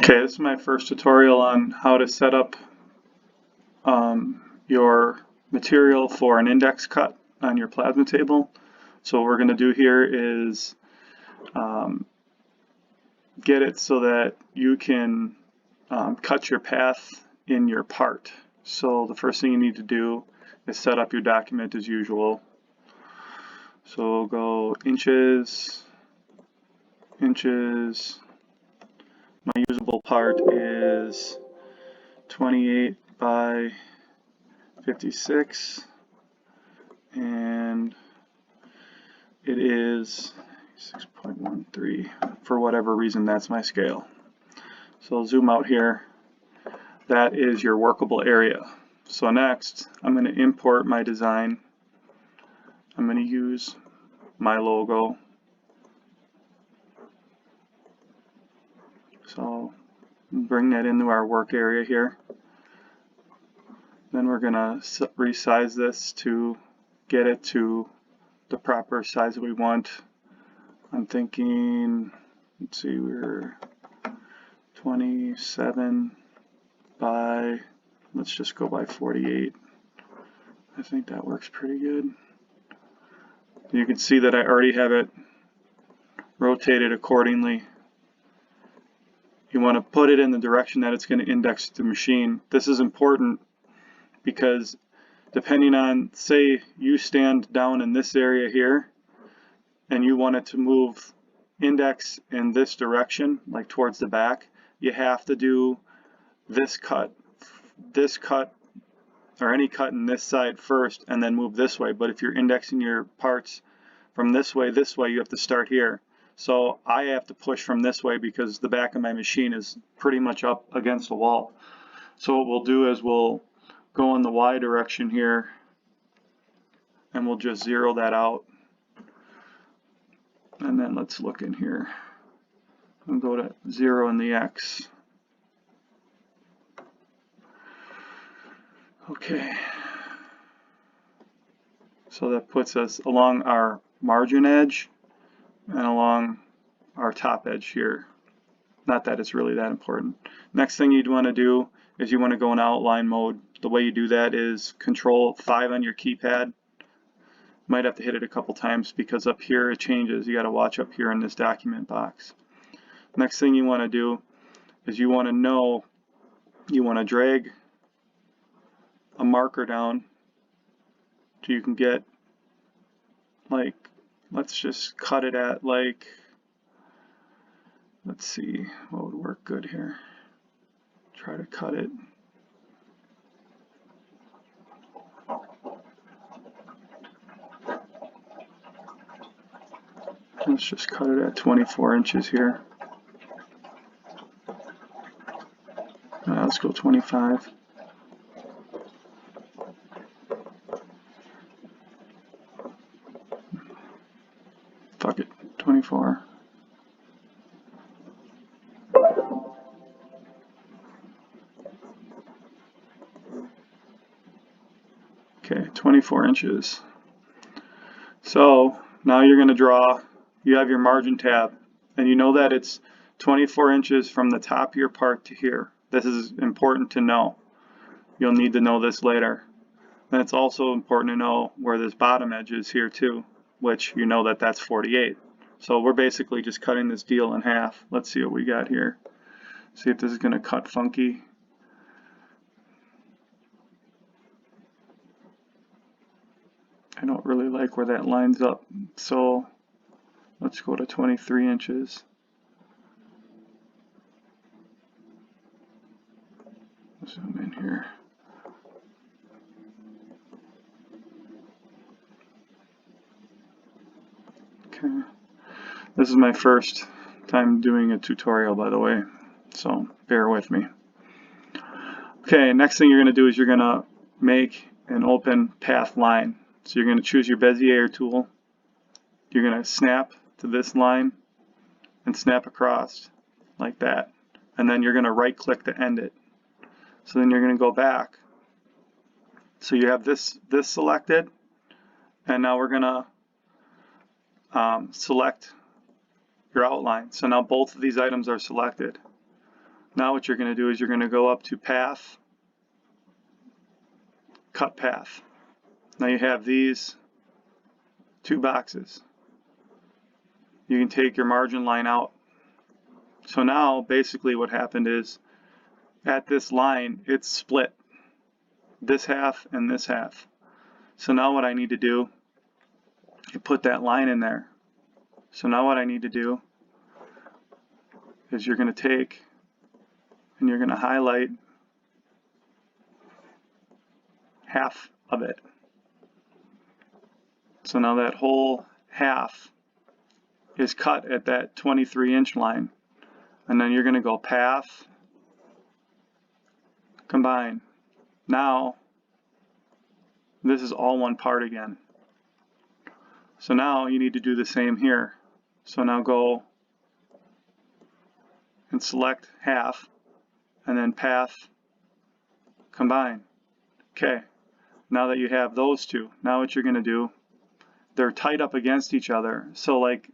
Okay, this is my first tutorial on how to set up your material for an index cut on your plasma table. So what we're going to do here is get it so that you can cut your path in your part. So the first thing you need to do is set up your document as usual. So we'll go inches. My usable part is 28 by 56 and it is 6.13. For whatever reason, that's my scale. So I'll zoom out here. That is your workable area. So next, I'm going to import my design. I'm going to use my logo. So bring that into our work area here. Then we're going to resize this to get it to the proper size that we want. I'm thinking, let's see, we're 27 by, let's just go by 48. I think that works pretty good. You can see that I already have it rotated accordingly. You want to put it in the direction that it's going to index the machine. This is important because depending on, say you stand down in this area here and you want it to move index in this direction, like towards the back, you have to do this cut, or any cut in this side first and then move this way. But if you're indexing your parts from this way, you have to start here. So I have to push from this way because the back of my machine is pretty much up against the wall. So what we'll do is we'll go in the Y direction here and we'll just zero that out. And then let's look in here and go to 0 in the X. Okay. So that puts us along our margin edge and along our top edge here. Not that it's really that important. Next thing you'd want to do is you want to go in outline mode. The way you do that is Control 5 on your keypad. Might have to hit it a couple times because up here it changes. You got to watch up here in this document box. Next thing you want to do is you want to drag a marker down so you can get, like, let's just cut it at, like, let's see what would work good here. Try to cut it. Let's just cut it at 24 inches here. Let's go 25. Fuck it, 24. Okay, 24 inches. So now you're going to draw, you have your margin tab, and you know that it's 24 inches from the top of your part to here. This is important to know. You'll need to know this later. And it's also important to know where this bottom edge is here too, which you know that that's 48. So we're basically just cutting this deal in half. Let's see what we got here. See if this is going to cut funky. I don't really like where that lines up, so let's go to 23 inches. Zoom in here. Okay, this is my first time doing a tutorial, by the way, so bear with me. Okay, next thing you're going to do is you're going to make an open path line. So you're going to choose your Bezier tool. You're going to snap to this line and snap across like that. And then you're going to right click to end it. So then you're going to go back. So you have this selected, and now we're going to select your outline. So now both of these items are selected. Now what you're going to do is you're going to go up to Path, Cut Path. Now you have these two boxes. You can take your margin line out. So now basically what happened is at this line it's split, this half and this half. So now what I need to do is put that line in there. So now what I need to do is you're going to take and you're going to highlight half of it. So now that whole half is cut at that 23-inch line. And then you're going to go Path, Combine. Now, this is all one part again. So now you need to do the same here. So now go and select half, and then Path, Combine. Okay, now that you have those two, now what you're going to do, they're tight up against each other. So like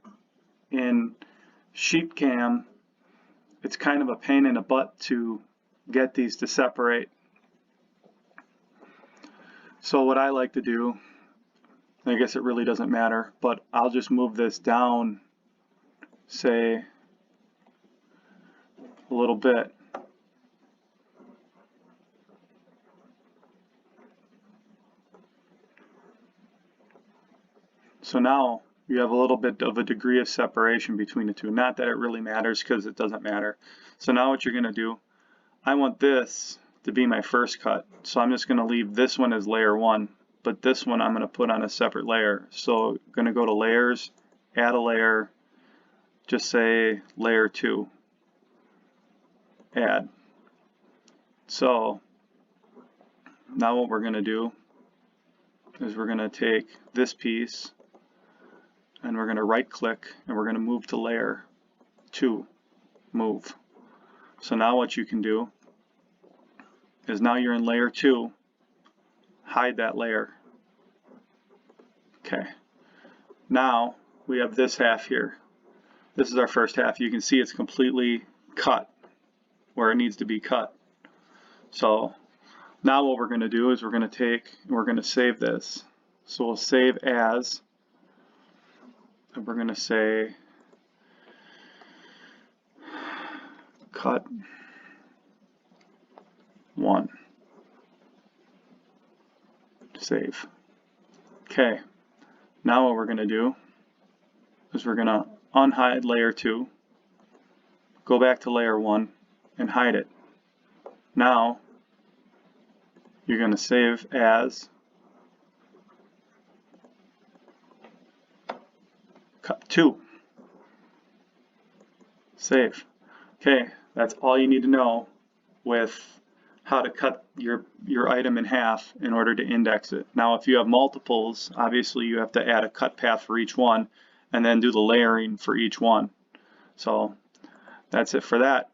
in Sheetcam, it's kind of a pain in the butt to get these to separate. So what I like to do, I guess it really doesn't matter, but I'll just move this down, say, a little bit. So now you have a little bit of a degree of separation between the two. Not that it really matters, because it doesn't matter. So now what you're going to do, I want this to be my first cut. So I'm just going to leave this one as layer 1, but this one I'm going to put on a separate layer. So I'm going to go to Layers, add a layer, just say layer 2, add. So now what we're going to do is we're going to take this piece and we're going to right click and we're going to move to layer 2, move. So now what you can do is now you're in layer 2, hide that layer. Okay, now we have this half here. This is our first half. You can see it's completely cut where it needs to be cut. So now what we're going to do is we're going to take and we're going to save this. So we'll save as, and we're going to say cut 1. Save. Okay, now what we're going to do is we're going to unhide layer 2, go back to layer 1 and hide it. Now you're going to save as cut 2. Save. Okay, that's all you need to know with how to cut your item in half in order to index it. Now if you have multiples, obviously you have to add a cut path for each one and then do the layering for each one. So that's it for that.